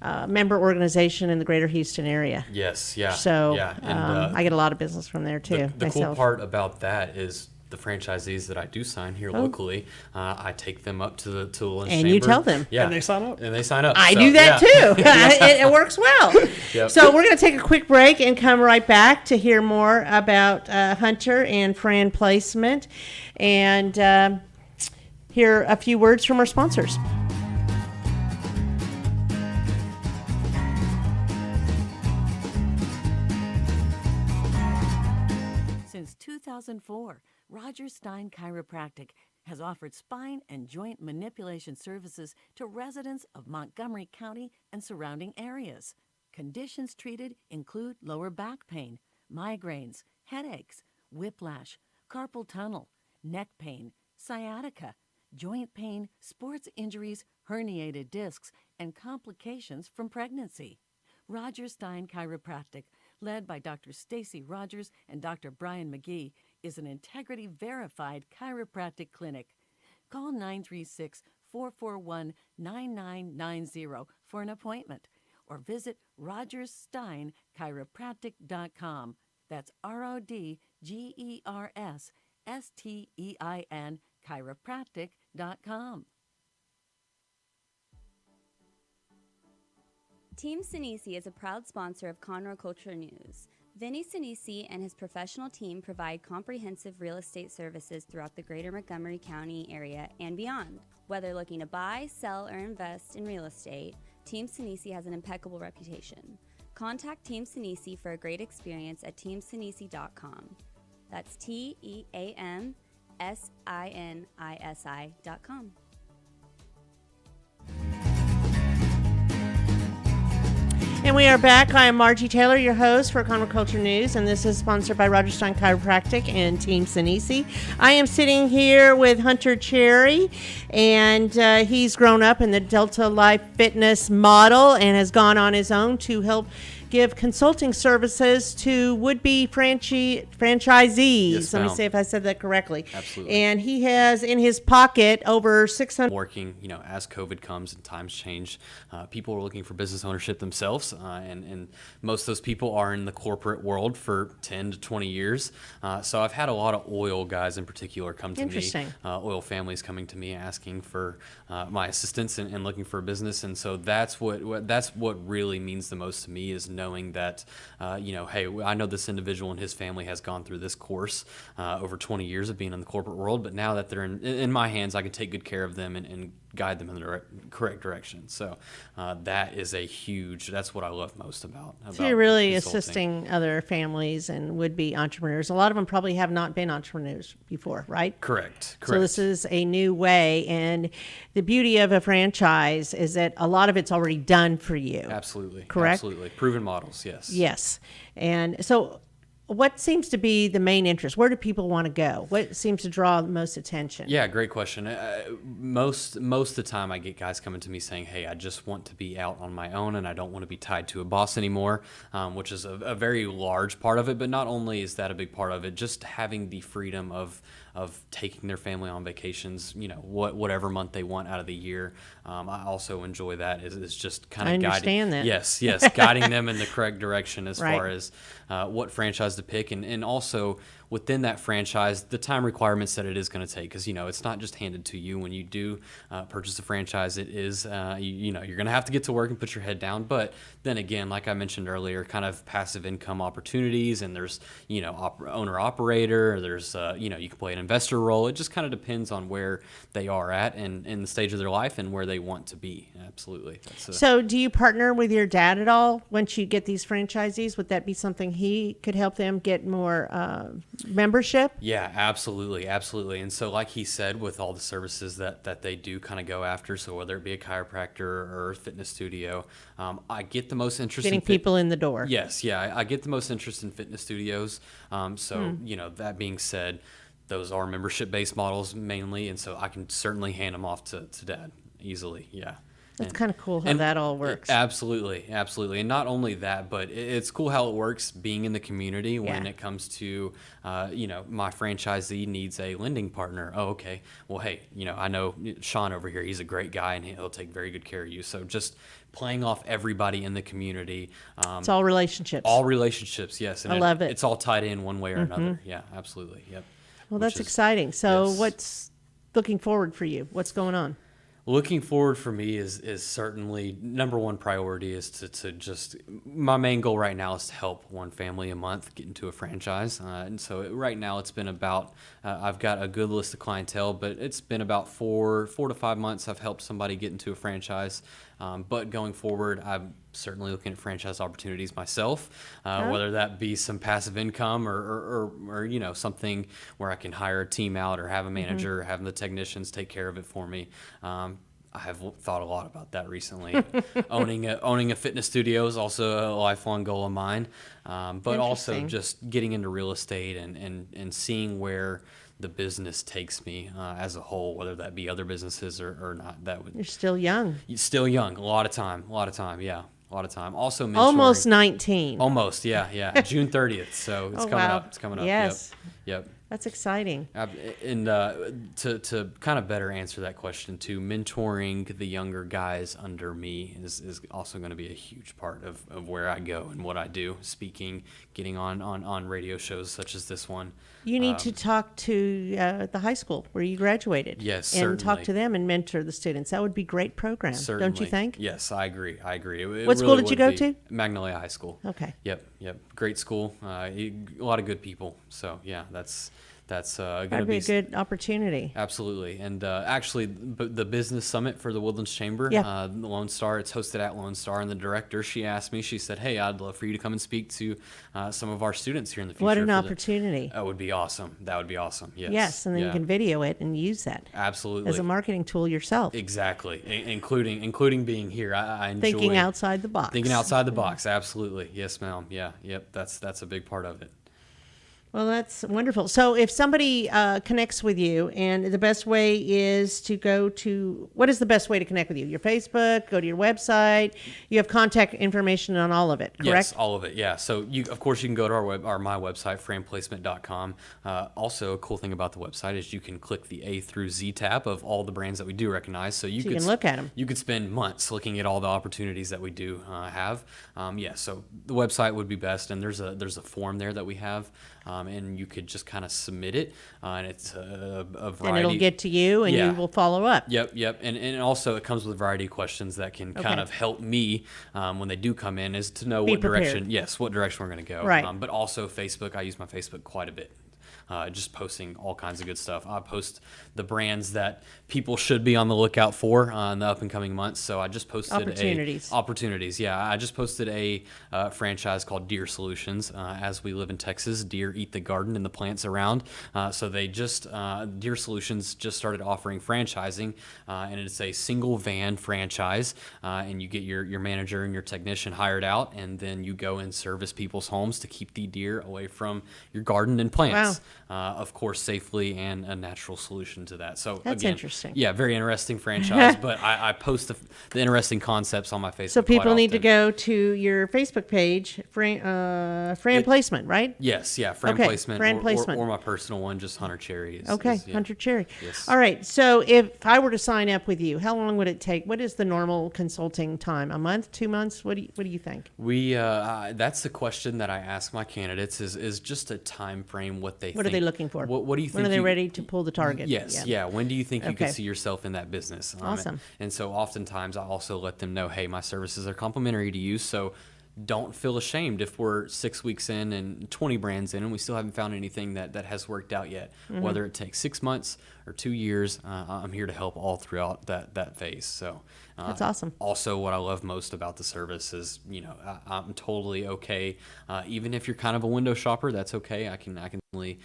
member organization in the greater Houston area. Yes. Yeah. So yeah. And, I get a lot of business from there too. The cool part about that is the franchisees that I do sign here locally, I take them up to the lunch chamber. And you tell them. Yeah. And they sign up. I do that too. It works well. Yep. So we're going to take a quick break and come right back to hear more about Hunter and Fran placement, and hear a few words from our sponsors. Since 2004, Roger Stein Chiropractic has offered spine and joint manipulation services to residents of Montgomery County and surrounding areas. Conditions treated include lower back pain, migraines, headaches, whiplash, carpal tunnel, neck pain, sciatica, joint pain, sports injuries, herniated discs, and complications from pregnancy. Roger Stein Chiropractic, led by Dr. Stacy Rogers and Dr. Brian McGee, is an integrity-verified chiropractic clinic. Call 936-441-9990 for an appointment, or visit rogerssteinchiropractic.com. That's RODGERSSTEIN chiropractic.com. Team Sinisi is a proud sponsor of Conroe Culture News. Vinny Sinisi and his professional team provide comprehensive real estate services throughout the greater Montgomery County area and beyond. Whether looking to buy, sell, or invest in real estate, Team Sinisi has an impeccable reputation. Contact Team Sinisi for a great experience at teamsinisi.com. That's TEAMSINISI.com. And we are back. I am Margie Taylor, your host for Conroe Culture News, and this is sponsored by Roger Stein Chiropractic and Team Sinisi. I am sitting here with Hunter Cherry, and he's grown up in the Delta Life Fitness model and has gone on his own to help give consulting services to would-be franchisees. Yes, Let me see if I said that correctly. Absolutely. And he has in his pocket over 600. Working, as COVID comes and times change, people are looking for business ownership themselves, and most of those people are in the corporate world for 10 to 20 years. So I've had a lot of oil guys in particular come to me, oil families coming to me asking for my assistance and looking for a business. And so that's what really means the most to me, is knowing that, hey, I know this individual and his family has gone through this course over 20 years of being in the corporate world, but now that they're in my hands, I can take good care of them and guide them in the correct direction. So that's what I love most about So you're really consulting. assisting other families and would-be entrepreneurs. A lot of them probably have not been entrepreneurs before, right? Correct. So this is a new way, and the beauty of a franchise is that a lot of it's already done for you. Absolutely. Correct? Absolutely. Proven models, yes. Yes. And so what seems to be the main interest? Where do people want to go? What seems to draw the most attention? Yeah, great question. Most of the time I get guys coming to me saying, hey, I just want to be out on my own and I don't want to be tied to a boss anymore, which is a very large part of it. But not only is that a big part of it, just having the freedom of taking their family on vacations, whatever month they want out of the year. I also enjoy that is just kind of guiding. I understand that. Yes, guiding them in the correct direction as Right. far as what franchise to pick, and also within that franchise, the time requirements that it is going to take, because it's not just handed to you when you do purchase a franchise. It is you're going to have to get to work and put your head down. But then again, like I mentioned earlier, kind of passive income opportunities, and there's owner operator. There's you can play an investor role. It just kind of depends on where they are at and in the stage of their life and where they want to be. Absolutely. So do you partner with your dad at all once you get these franchisees? Would that be something he could help them get more membership? Yeah, absolutely. And so like he said, with all the services that they do kind of go after, so whether it be a chiropractor or a fitness studio, I get the most interest Getting people in the door. Yes, yeah, I get the most interest in fitness studios. That being said, those are membership-based models mainly, and so I can certainly hand them off to Dad easily, yeah. That's kind of cool how that all works. Absolutely. And not only that, but it's cool how it works being in the community when it comes to, my franchisee needs a lending partner. Oh, okay. Well, hey, I know Sean over here, he's a great guy and he'll take very good care of you. So just playing off everybody in the community. It's all relationships. All relationships, yes. And I love it. It's all tied in one way or another. Yeah, absolutely. Yep. Well, that's exciting. So what's looking forward for you? What's going on? Looking forward for me is certainly number one priority is to just, my main goal right now is to help one family a month get into a franchise. And so right now it's been about, I've got a good list of clientele, but it's been about 4 to 5 months I've helped somebody get into a franchise. But going forward, I'm certainly looking at franchise opportunities myself, whether that be some passive income or something where I can hire a team out or have a manager or have the technicians take care of it for me. I have thought a lot about that recently. Owning a fitness studio is also a lifelong goal of mine, but also just getting into real estate and seeing where the business takes me as a whole, whether that be other businesses or not. You're still young. Still young. A lot of time. Yeah. A lot of time. Also mentoring. Almost 19. Almost, yeah. June 30th. So it's coming up. It's coming up. Yes. Yep. That's exciting. And to kind of better answer that question too, mentoring the younger guys under me is also going to be a huge part of where I go and what I do. Speaking, getting on radio shows such as this one. You need to talk to the high school where you graduated. Yes, and certainly. talk to them and mentor the students. That would be a great program, Certainly. don't you think? Yes, I agree. What school did you go to? Magnolia High School. Okay. Yep. Great school. A lot of good people. So yeah, that's going to That'd be a good opportunity. Absolutely. And actually, the business summit for the Woodlands Chamber, the Lone Star, it's hosted at Lone Star, and the director, she asked me, she said, hey, I'd love for you to come and speak to some of our students here in the future. What an opportunity. That would be awesome. Yes. Yes, and then you can video it and use that. Absolutely. As a marketing tool yourself. Exactly. Including being here. I enjoy thinking outside the box. Thinking outside the box. Absolutely. Yes, ma'am. Yeah. Yep. That's a big part of it. Well, that's wonderful. So if somebody connects with you, and the best way is to go to, what is the best way to connect with you? Your Facebook, go to your website. You have contact information on all of it, correct? Yes, all of it, yeah. So, of course, you can go to my website, franplacement.com. Also, a cool thing about the website is you can click the A through Z tab of all the brands that we do recognize. So you can look at them. You could spend months looking at all the opportunities that we do have. So the website would be best, and there's a form there that we have. And you could just kind of submit it, and it's a variety. And it'll get to you, and you will follow up. Yep. And also it comes with a variety of questions that can kind of help me when they do come in, is to know what direction we're going to go. Right. But also Facebook, I use my Facebook quite a bit. just posting all kinds of good stuff. I post the brands that people should be on the lookout for in the up and coming months. So I just posted opportunities. Yeah, I just posted a franchise called Deer Solutions. As we live in Texas, deer eat the garden and the plants around. So they just Deer Solutions just started offering franchising, and it's a single van franchise, and you get your manager and your technician hired out, and then you go and service people's homes to keep the deer away from your garden and plants. Wow. Of course, safely, and a natural solution to that. So that's again, interesting. Yeah, very interesting franchise. But I post the interesting concepts on my Facebook. So people need to go to your Facebook page, Fran Placement, right? Yes, yeah, Fran Placement, Fran Placement, or my personal one, just Hunter Cherry. Hunter Cherry. Yes. All right. So if I were to sign up with you, how long would it take? What is the normal consulting time? A month, 2 months? What do you think? We that's the question that I ask my candidates is just a time frame. What are they looking for? What do you think? When are they ready to pull the target? Yes, yeah. When do you think you could see yourself in that business? Awesome. And so oftentimes I also let them know, hey, my services are complimentary to you, so don't feel ashamed if we're 6 weeks in and 20 brands in and we still haven't found anything that has worked out yet. Mm-hmm. Whether it takes 6 months or 2 years, I'm here to help all throughout that phase. So that's awesome. Also, what I love most about the service is, I'm totally okay. Even if you're kind of a window shopper, that's okay. I can really,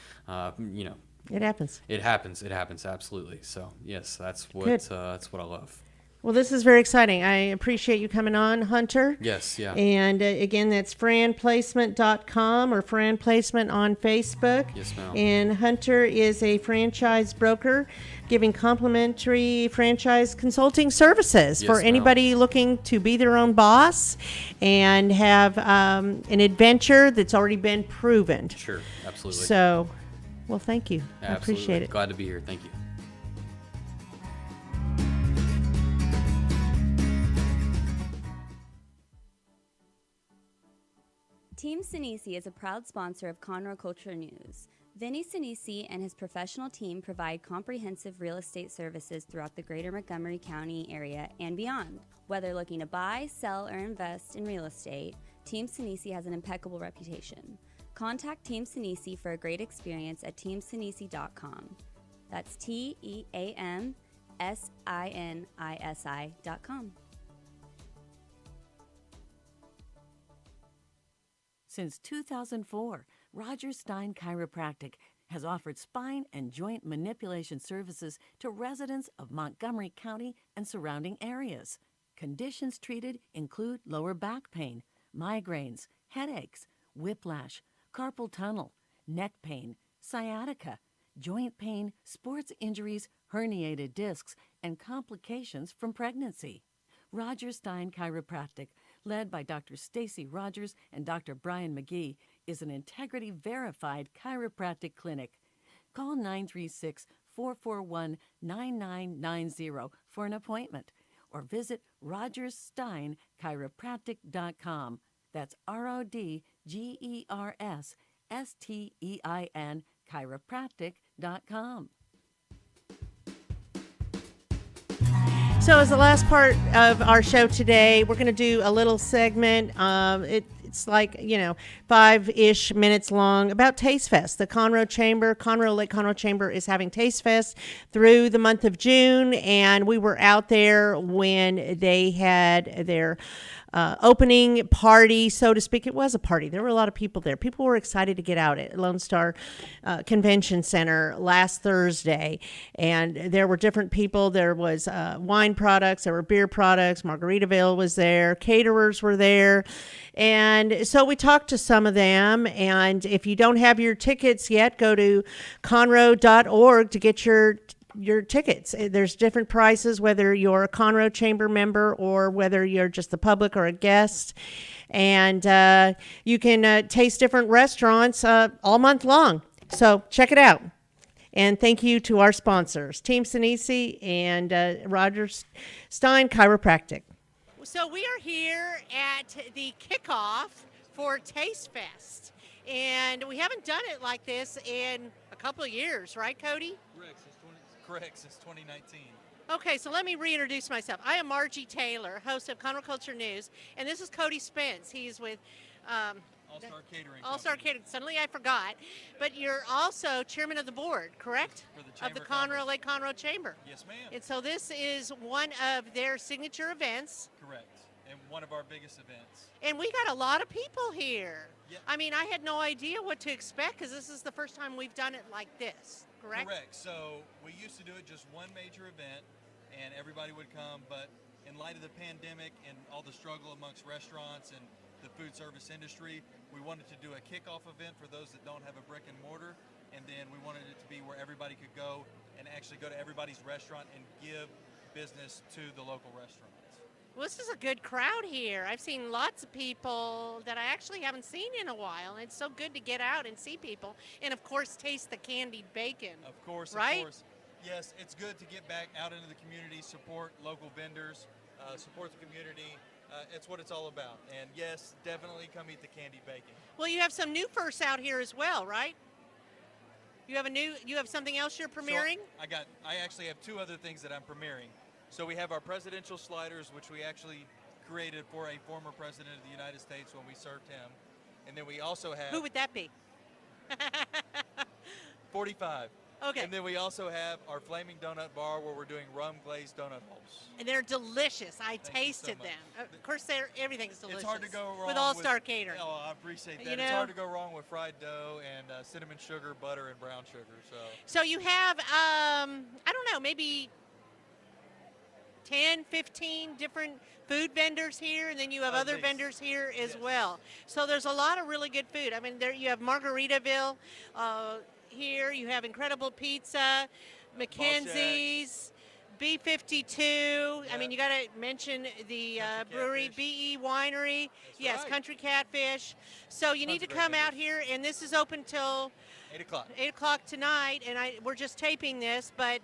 It happens. It happens, absolutely. So yes, that's what I love. Well, this is very exciting. I appreciate you coming on, Hunter. Yes, yeah. And again, that's franplacement.com or Fran Placement on Facebook. Yes, ma'am. And Hunter is a franchise broker giving complimentary franchise consulting services for anybody looking to be their own boss and have an adventure that's already been proven. Sure, absolutely. So, well, thank you. Absolutely. I appreciate it. Glad to be here. Thank you. Team Sinisi is a proud sponsor of Conroe Culture News. Vinny Sinisi and his professional team provide comprehensive real estate services throughout the greater Montgomery County area and beyond. Whether looking to buy, sell, or invest in real estate, Team Sinisi has an impeccable reputation. Contact Team Sinisi for a great experience at teamsinisi.com. That's TEAMSINISI.com. Since 2004, Stein Chiropractic has offered spine and joint manipulation services to residents of Montgomery County and surrounding areas. Conditions treated include lower back pain, migraines, headaches, whiplash, carpal tunnel, neck pain, sciatica, joint pain, sports injuries, herniated discs, and complications from pregnancy. Stein Chiropractic, led by Dr. Stacy Rogers and Dr. Brian McGee, is an integrity-verified chiropractic clinic. Call 936-441-9990 for an appointment or visit RogersSteinChiropractic.com. That's RODGERSSTEIN chiropractic.com. So as the last part of our show today, we're going to do a little segment. It's like, 5-ish minutes long about Taste Fest. The Lake Conroe Chamber is having Taste Fest through the month of June. And we were out there when they had their opening party, so to speak. It was a party. There were a lot of people there. People were excited to get out at Lone Star Convention Center last Thursday. And there were different people. There was wine products. There were beer products. Margaritaville was there. Caterers were there. And so we talked to some of them. And if you don't have your tickets yet, go to conroe.org to get your tickets. There's different prices, whether you're a Conroe Chamber member or whether you're just the public or a guest. And you can taste different restaurants all month long. So check it out. And thank you to our sponsors, Team Sinisi and Stein Chiropractic. So we are here at the kickoff for Taste Fest. And we haven't done it like this in a couple of years, right, Cody? Correct, since 2019. Okay, so let me reintroduce myself. I am Margie Taylor, host of Conroe Culture News, and this is Cody Spence. He's with All-Star Catering. All-Star Catering. Suddenly I forgot. But you're also chairman of the board, correct? For the of the Chamber Conroe Lake Conroe Chamber. Yes, ma'am. And so this is one of their signature events. Correct. And one of our biggest events. And we got a lot of people here. Yeah. I mean, I had no idea what to expect because this is the first time we've done it like this, correct? Correct. So we used to do it just one major event, and everybody would come. But in light of the pandemic and all the struggle amongst restaurants and the food service industry, we wanted to do a kickoff event for those that don't have a brick and mortar. And then we wanted it to be where everybody could go and actually go to everybody's restaurant and give business to the local restaurants. Well, this is a good crowd here. I've seen lots of people that I actually haven't seen in a while. It's so good to get out and see people. And, of course, taste the candied bacon. Of course, right? Of course. Yes, it's good to get back out into the community, support local vendors, support the community. It's what it's all about. And, yes, definitely come eat the candied bacon. Well, you have some new firsts out here as well, right? You have something else you're premiering? So I actually have two other things that I'm premiering. So we have our presidential sliders, which we actually created for a former president of the United States when we served him. And then we also have... Who would that be? 45. Okay. And then we also have our Flaming Donut Bar where we're doing rum glazed donut holes. And they're delicious. I Thank you tasted so them. Of course, everything's delicious. It's hard to go wrong with All-Star Catering. Oh, I appreciate that. You know? It's hard to go wrong with fried dough and cinnamon sugar, butter, and brown sugar. So you have, I don't know, maybe 10, 15 different food vendors here, and then you have other vendors here as well. So there's a lot of really good food. I mean, there you have Margaritaville here. You have Incredible Pizza, Mackenzie's, B52. Yep. I mean, you got to mention the brewery, BE Winery. That's yes, right. Country Catfish. So you need to come out here, and this is open till 8 o'clock. 8 o'clock tonight, and we're just taping this, but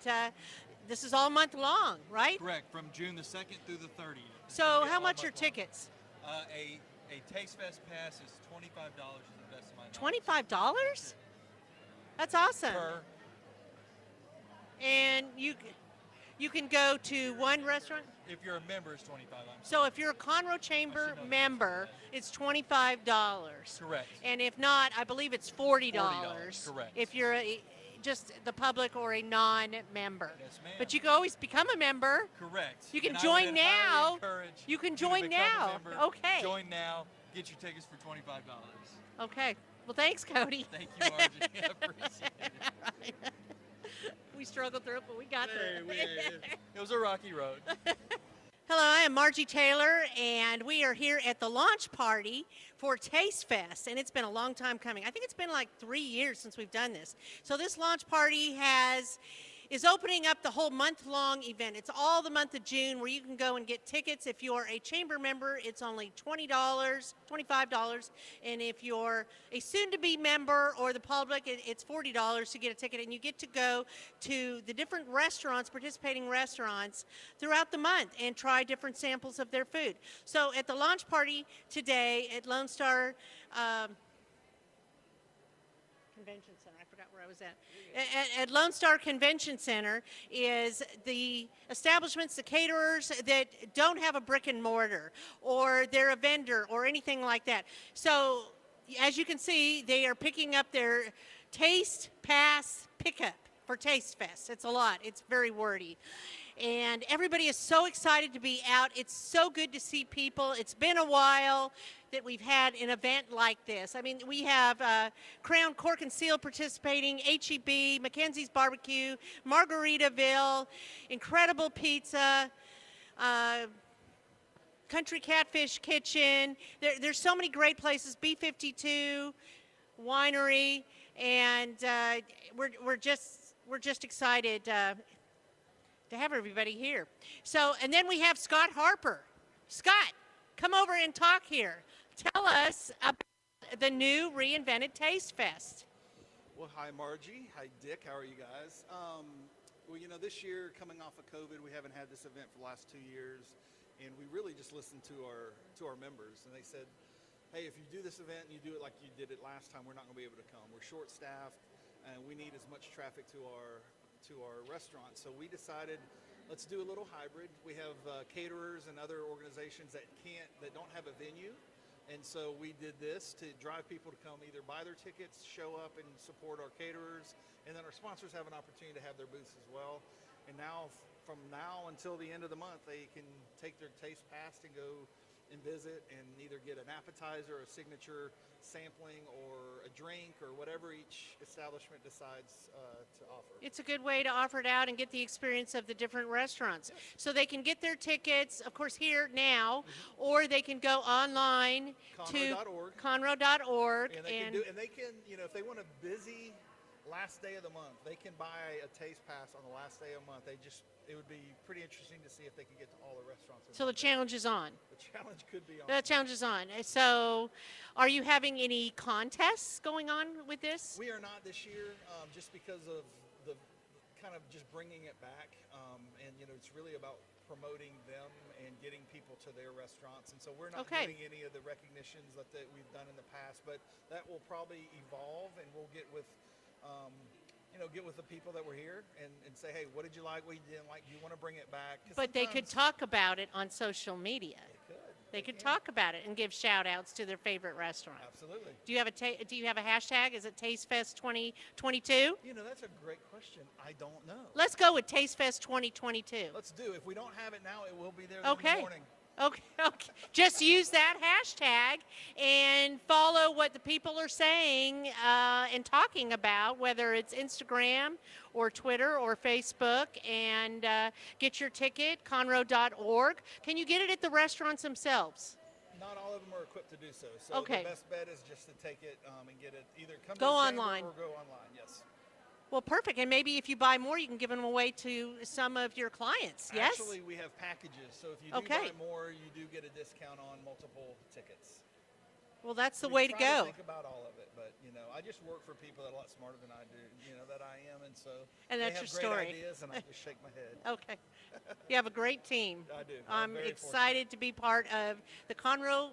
this is all month long, right? Correct, from June the 2nd through the 30th. So how much are tickets? A Taste Fest pass is $25 is the best of my knowledge. $25? That's awesome. Per. And you can go to one restaurant? If you're a member, it's $25. So if you're a Conroe Chamber member, it's $25. Correct. And if not, I believe it's $40. Correct. If you're just the public or a non-member. Yes, ma'am. But you can always become a member. Correct. You can And join I would now. highly encourage You can to join become a now. member. Okay. Join now. Get your tickets for $25. Okay. Well, thanks, Cody. Thank you, Margie. I appreciate it. We struggled through it, but we got through it. It was a rocky road. Hello, I am Margie Taylor, and we are here at the launch party for Taste Fest, and it's been a long time coming. I think it's been like 3 years since we've done this. So this launch party is opening up the whole month-long event. It's all the month of June where you can go and get tickets. If you're a chamber member, it's only $20, $25. And if you're a soon-to-be member or the public, it's $40 to get a ticket. And you get to go to the different restaurants, participating restaurants, throughout the month and try different samples of their food. So at the launch party today at Lone Star Convention Center, I forgot where I was at. At Lone Star Convention Center is the establishments, the caterers that don't have a brick and mortar or they're a vendor or anything like that. So as you can see, they are picking up their Taste Pass pickup for Taste Fest. It's a lot. It's very wordy. And everybody is so excited to be out. It's so good to see people. It's been a while that we've had an event like this. I mean, we have Crown Cork and Seal participating, HEB, Mackenzie's Barbecue, Margaritaville, Incredible Pizza, Country Catfish Kitchen. There's so many great places, B52, Winery, and we're just excited to have everybody here. So, and then we have Scott Harper. Scott, come over and talk here. Tell us about the new reinvented Taste Fest. Well, hi Margie. Hi Dick. How are you guys? Well, you know, this year coming off of COVID, we haven't had this event for the last 2 years, and we really just listened to our members, and they said, hey, if you do this event and you do it like you did it last time, we're not going to be able to come. We're short-staffed, and we need as much traffic to our restaurant. So we decided, let's do a little hybrid. We have caterers and other organizations that don't have a venue, And so we did this to drive people to come either buy their tickets, show up and support our caterers, and then our sponsors have an opportunity to have their booths as well. And now, from now until the end of the month, they can take their taste pass and go and visit and either get an appetizer, a signature sampling, or a drink, or whatever each establishment decides to offer. It's a good way to offer it out and get the experience of the different restaurants. Yes. So they can get their tickets, of course, here now, or they can go online to Conroe.org. And they can, if they want a busy last day of the month, they can buy a taste pass on the last day of the month. It would be pretty interesting to see if they can get to all the restaurants. So the challenge is on. The challenge could be on. The challenge is on. So are you having any contests going on with this? We are not this year, just because of the kind of just bringing it back. And, it's really about promoting them and getting people to their restaurants. And so we're not doing any of the recognitions that we've done in the past, but that will probably evolve, and we'll get with the people that were here and say, hey, what did you like, what you didn't like, do you want to bring it back? But they could talk about it on social media. They could talk about it and give shout outs to their favorite restaurant. Absolutely. Do you have a hashtag? Is it TasteFest 2022? That's a great question. I don't know. Let's go with TasteFest 2022. Let's do. If we don't have it now, it will be there in the morning. Okay. Just use that hashtag and follow what the people are saying and talking about, whether it's Instagram or Twitter or Facebook, and get your ticket, Conroe.org. Can you get it at the restaurants themselves? Not all of them are equipped to do so. So okay. The best bet is just to take it and get it either come go to the online or go online. Yes. Well, perfect. And maybe if you buy more, you can give them away to some of your clients. Yes? Actually, we have packages. So if you do buy more, you do get a discount on multiple tickets. Well, that's the way to go. Think about all of it, but I just work for people that are a lot smarter than I do, that I am, and so and that's they have your story. Great ideas, and I just shake my head. Okay, you have a great team. I do. I'm excited to be part of the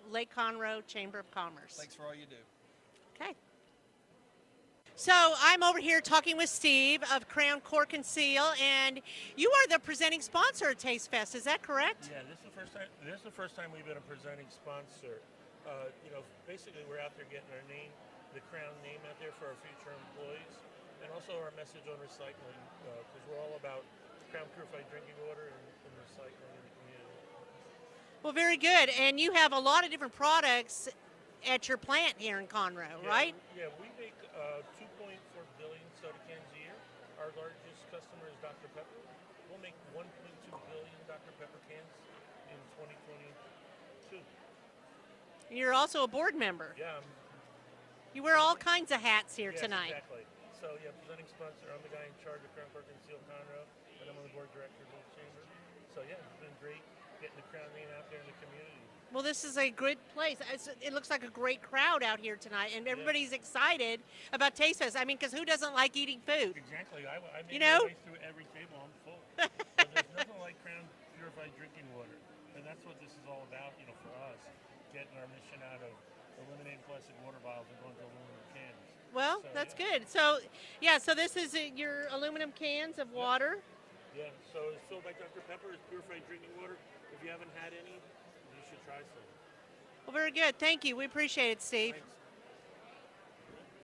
Lake Conroe Chamber of Commerce. Thanks for all you do. Okay. So I'm over here talking with Steve of Crown Cork and Seal, and you are the presenting sponsor at Taste Fest. Is that correct? Yeah, this is the first time. This is the first time we've been a presenting sponsor. Basically we're out there getting our name, the Crown name out there for our future employees, and also our message on recycling, because we're all about Crown purified drinking water and recycling in the community. Well, very good. And you have a lot of different products at your plant here in Conroe, right? Yeah, we make 2.4 billion soda cans a year. Our largest customer is Dr. Pepper. We'll make 1.2 billion Dr. Pepper cans in 2022. You're also a board member. Yeah. You wear all kinds of hats here tonight. Exactly. So, presenting sponsor. I'm the guy in charge of Crown Cork and Seal Conroe, and I'm on the board director of the chamber. So, it's been great getting the Crown name out there in the community. Well, this is a good place. It looks like a great crowd out here tonight, and everybody's excited about Taste Fest. I mean, because who doesn't like eating food? Exactly. I made my way through every table. I'm full. So there's nothing like Crown purified drinking water, and that's what this is all about. For us, getting our mission out of eliminating plastic water bottles and going to aluminum cans. Well, that's good. So, so this is your aluminum cans of water. Yeah. So it's filled by Dr. Pepper. It's purified drinking water. If you haven't had any, you should try some. Well, very good. Thank you. We appreciate it, Steve. Thanks.